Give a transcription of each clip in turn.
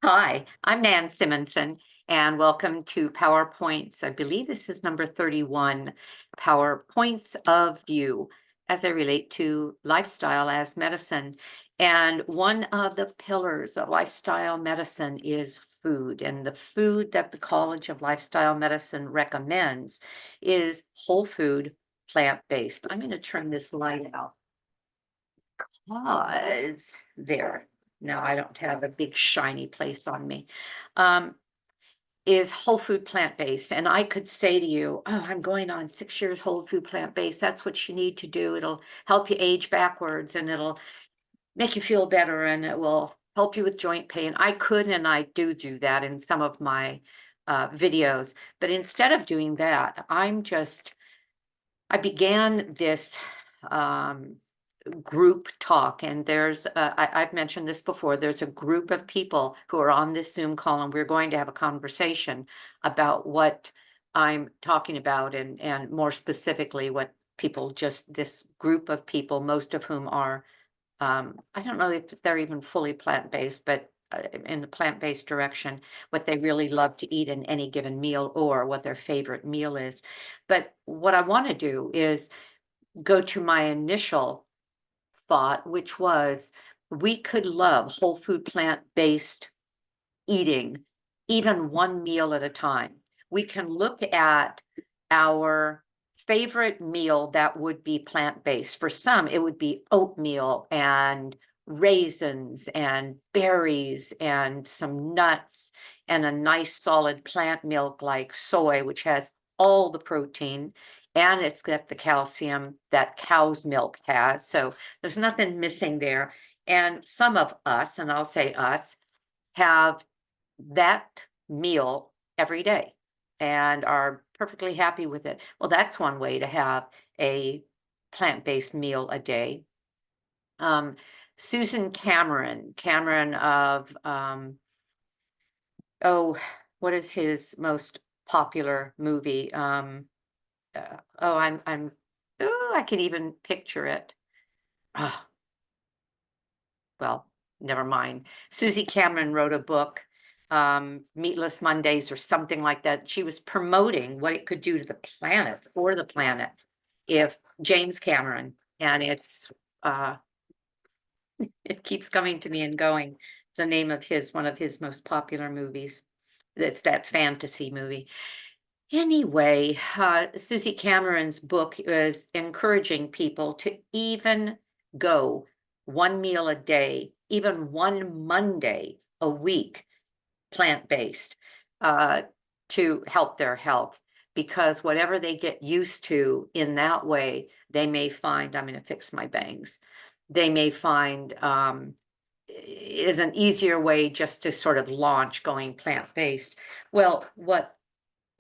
Hi, I'm Nan Simonson, and welcome to PowerPoints. I believe this is number 31, PowerPoints of You as they relate to lifestyle as medicine. And one of the pillars of lifestyle medicine is food. And the food that the College of Lifestyle Medicine recommends is whole food, plant-based. I'm going to turn this light out because there. Now I don't have a big shiny place on me. Is whole food plant-based. And I could say to you, oh, I'm going on 6 years whole food plant-based. That's what you need to do. It'll help you age backwards and it'll make you feel better and it will help you with joint pain. I could and I do that in some of my videos. But instead of doing that, I began this group talk, and I've mentioned this before, there's a group of people who are on this Zoom call, and we're going to have a conversation about what I'm talking about, and more specifically what this group of people, most of whom are, I don't know if they're even fully plant-based, but in the plant-based direction, what they really love to eat in any given meal or what their favorite meal is. But what I want to do is go to my initial thought, which was we could love whole food plant-based eating, even one meal at a time. We can look at our favorite meal that would be plant-based. For some, it would be oatmeal and raisins and berries and some nuts and a nice solid plant milk like soy, which has all the protein and it's got the calcium that cow's milk has. So there's nothing missing there. And some of us, and I'll say us, have that meal every day and are perfectly happy with it. Well, that's one way to have a plant-based meal a day. Susan Cameron of, oh, what is his most popular movie? I can even picture it. Oh, well, never mind. Susie Cameron wrote a book, Meatless Mondays or something like that. She was promoting what it could do to the planet, for the planet, if James Cameron, and it keeps coming to me and going, the name of one of his most popular movies. It's that fantasy movie. Anyway, Susie Cameron's book is encouraging people to even go one meal a day, even one Monday a week, plant-based, to help their health. Because whatever they get used to in that way, they may find, I'm going to fix my bangs, they may find is an easier way just to sort of launch going plant-based. Well, what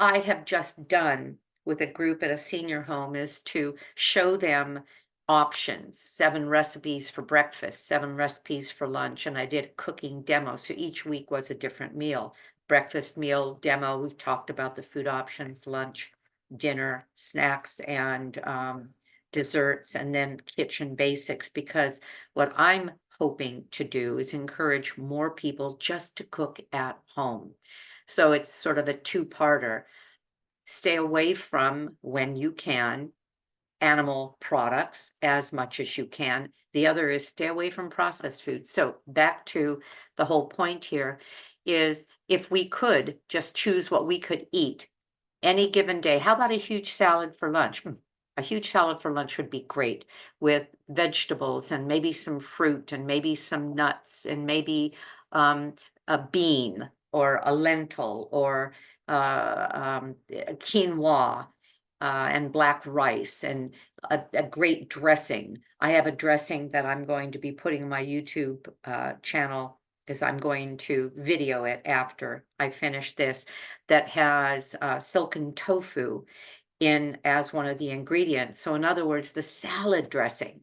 I have just done with a group at a senior home is to show them options, 7 recipes for breakfast, 7 recipes for lunch, and I did a cooking demo. So each week was a different meal. Breakfast meal demo, we talked about the food options, lunch, dinner, snacks, and desserts, and then kitchen basics, because what I'm hoping to do is encourage more people just to cook at home. So it's sort of a two-parter. Stay away from, when you can, animal products as much as you can. The other is stay away from processed food. So back to the whole point here is, if we could just choose what we could eat any given day, how about a huge salad for lunch? A huge salad for lunch would be great, with vegetables and maybe some fruit and maybe some nuts and maybe a bean or a lentil or quinoa and black rice and a great dressing. I have a dressing that I'm going to be putting on my YouTube channel, because I'm going to video it after I finish this, that has silken tofu in as one of the ingredients. So in other words, the salad dressing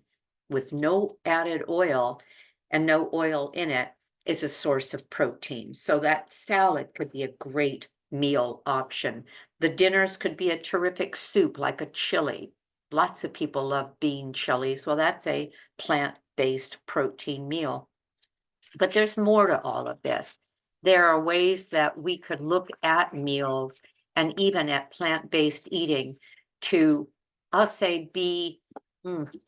with no added oil and no oil in it is a source of protein. So that salad could be a great meal option. The dinners could be a terrific soup, like a chili. Lots of people love bean chilies. Well, that's a plant-based protein meal. But there's more to all of this. there are ways that we could look at meals and even at plant-based eating to, I'll say, be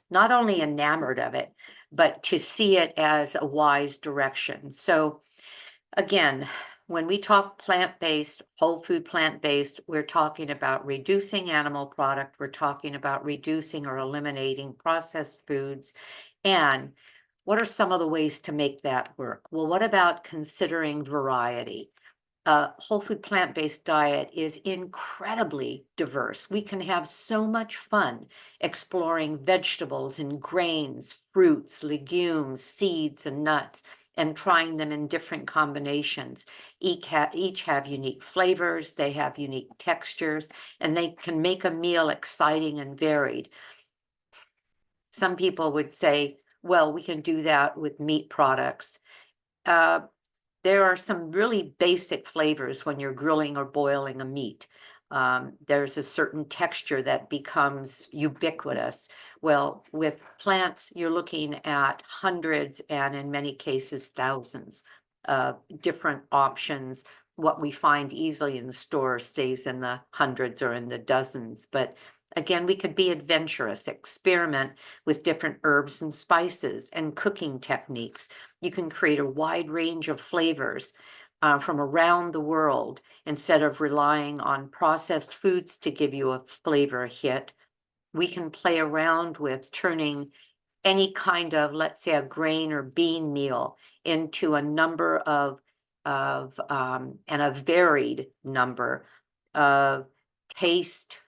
not only enamored of it, but to see it as a wise direction. So again, when we talk plant-based, whole food plant-based, we're talking about reducing animal product, we're talking about reducing or eliminating processed foods. And what are some of the ways to make that work? Well, what about considering variety? A whole food plant-based diet is incredibly diverse. We can have so much fun exploring vegetables and grains, fruits, legumes, seeds, and nuts, and trying them in different combinations. Each have unique flavors, they have unique textures, and they can make a meal exciting and varied. Some people would say, well, we can do that with meat products. There are some really basic flavors when you're grilling or boiling a meat. There's a certain texture that becomes ubiquitous. Well, with plants, you're looking at hundreds and in many cases thousands of different options. What we find easily in the store stays in the hundreds or in the dozens. But again, we could be adventurous, experiment with different herbs and spices and cooking techniques. You can create a wide range of flavors from around the world instead of relying on processed foods to give you a flavor hit. We can play around with turning any kind of, let's say, a grain or bean meal into a number of and a varied number of taste,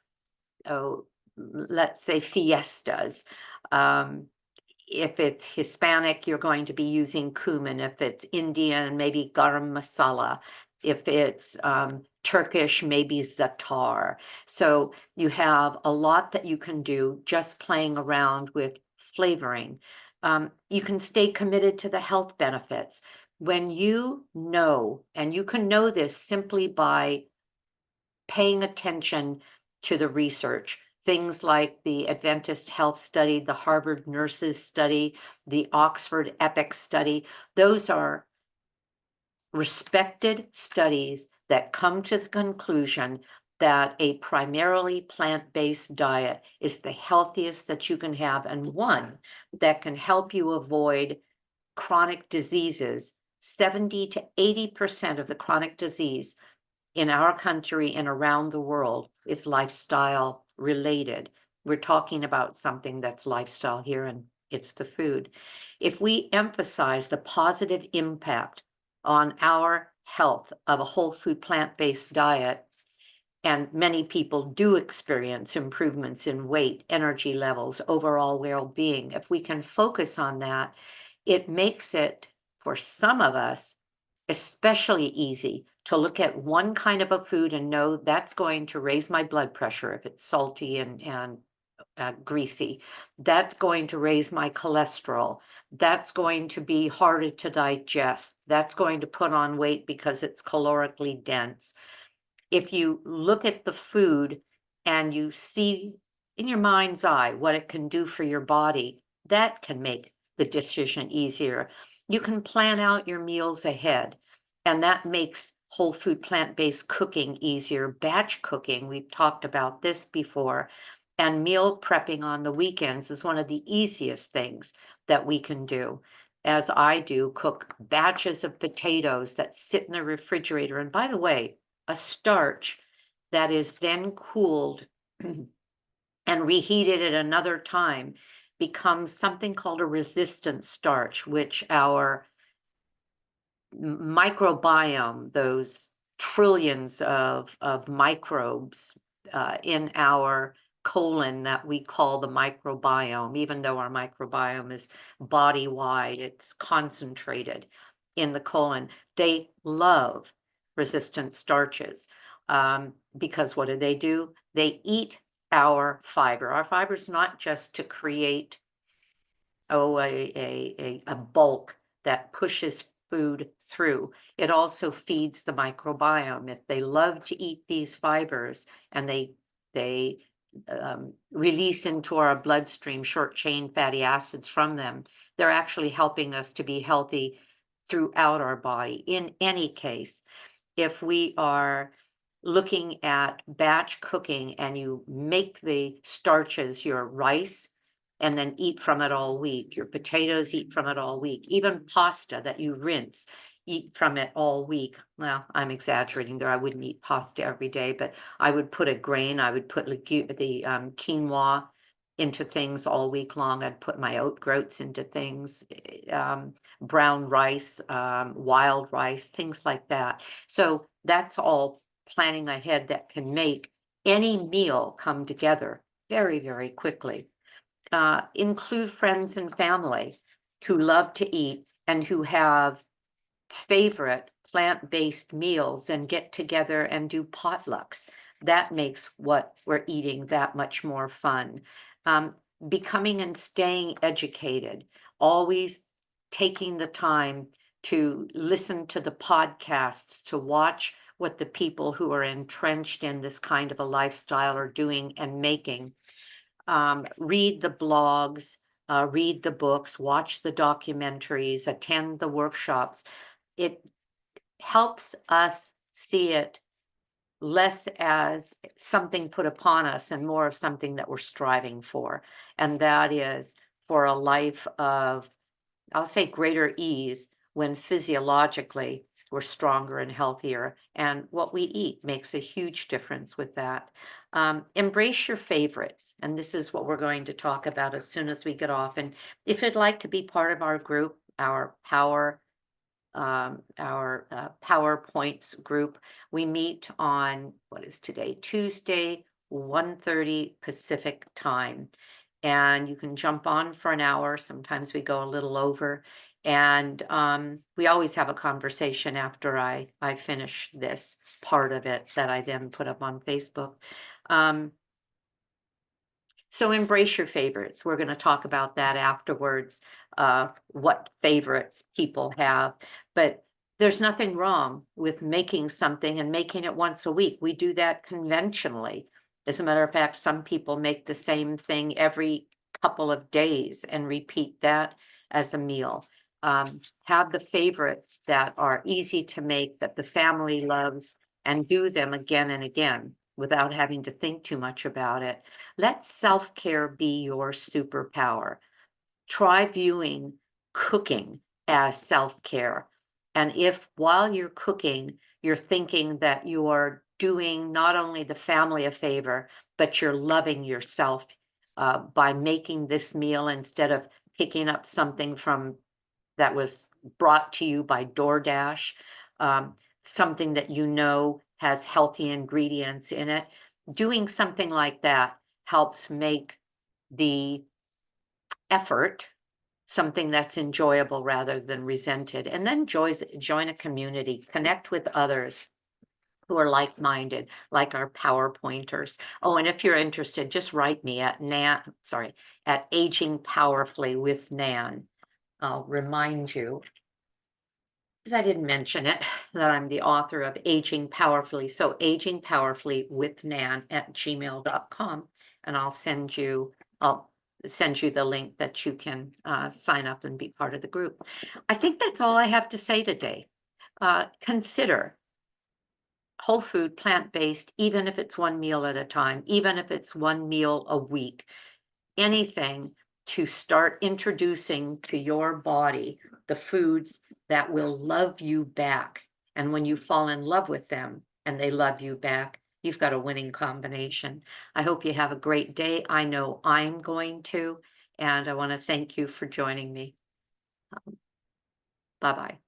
let's say, fiestas. If it's Hispanic, you're going to be using cumin. If it's Indian, maybe garam masala. If it's Turkish, maybe za'atar. So you have a lot that you can do just playing around with flavoring. You can stay committed to the health benefits. When you know, and you can know this simply by paying attention to the research, things like the Adventist Health Study, the Harvard Nurses Study, the Oxford EPIC Study. Those are respected studies that come to the conclusion that a primarily plant-based diet is the healthiest that you can have, and one that can help you avoid chronic diseases. 70 to 80% of the chronic disease in our country and around the world is lifestyle related. We're talking about something that's lifestyle here, and it's the food. If we emphasize the positive impact on our health of a whole food plant-based diet, and many people do experience improvements in weight, energy levels, overall well-being, if we can focus on that, it makes it, for some of us, especially easy to look at one kind of a food and know that's going to raise my blood pressure if it's salty and greasy. That's going to raise my cholesterol. That's going to be harder to digest. That's going to put on weight because it's calorically dense. If you look at the food and you see in your mind's eye what it can do for your body, that can make the decision easier. You can plan out your meals ahead, and that makes whole food plant-based cooking easier. Batch cooking, we've talked about this before, and meal prepping on the weekends is one of the easiest things that we can do. As I do, cook batches of potatoes that sit in the refrigerator. And by the way, a starch that is then cooled and reheated at another time becomes something called a resistant starch, which our microbiome, those trillions of microbes in our colon that we call the microbiome, even though our microbiome is body-wide, it's concentrated in the colon. They love resistant starches because what do? They eat our fiber. Our fiber is not just to create a bulk that pushes food through. It also feeds the microbiome. If they love to eat these fibers and they release into our bloodstream short chain fatty acids from them, they're actually helping us to be healthy throughout our body. In any case, if we are looking at batch cooking and you make the starches your rice and then eat from it all week, your potatoes, eat from it all week, even pasta that you rinse, eat from it all week. Well, I'm exaggerating there. I wouldn't eat pasta every day, but I would put a grain. I would put the quinoa into things all week long. I'd put my oat groats into things, brown rice, wild rice, things like that. So that's all planning ahead that can make any meal come together very, very quickly. Include friends and family who love to eat and who have favorite plant-based meals and get together and do potlucks. That makes what we're eating that much more fun. Becoming and staying educated, always taking the time to listen to the podcasts, to watch what the people who are entrenched in this kind of a lifestyle are doing and making. Read the blogs, read the books, watch the documentaries, attend the workshops. It helps us see it less as something put upon us and more of something that we're striving for. And that is for a life of, I'll say, greater ease when physiologically we're stronger and healthier. And what we eat makes a huge difference with that. Embrace your favorites. And this is what we're going to talk about as soon as we get off. And if you'd like to be part of our group, our PowerPoints group, we meet on, what is today, Tuesday, 1:30 Pacific time. And you can jump on for an hour. Sometimes we go a little over. And we always have a conversation after I finish this part of it that I then put up on Facebook. So embrace your favorites. We're going to talk about that afterwards, what favorites people have. But there's nothing wrong with making something and making it once a week. We do that conventionally. As a matter of fact, some people make the same thing every couple of days and repeat that as a meal. Have the favorites that are easy to make, that the family loves, and do them again and again without having to think too much about it. Let self-care be your superpower. Try viewing cooking as self-care. And if while you're cooking, you're thinking that you are doing not only the family a favor, but you're loving yourself by making this meal instead of picking up something from that was brought to you by DoorDash, something that you know has healthy ingredients in it. Doing something like that helps make the effort something that's enjoyable rather than resented. And then join a community, connect with others who are like-minded, like our PowerPointers. Oh, and if you're interested, just write me at at Aging Powerfully with Nan. I'll remind you, because I didn't mention it, that I'm the author of Aging Powerfully. So Aging Powerfully with Nan at gmail.com. And I'll send you the link that you can sign up and be part of the group. I think that's all I have to say today. Consider whole food, plant-based, even if it's one meal at a time, even if it's one meal a week, anything to start introducing to your body the foods that will love you back. And when you fall in love with them and they love you back, you've got a winning combination. I hope you have a great day. I know I'm going to, and I want to thank you for joining me. Bye-bye.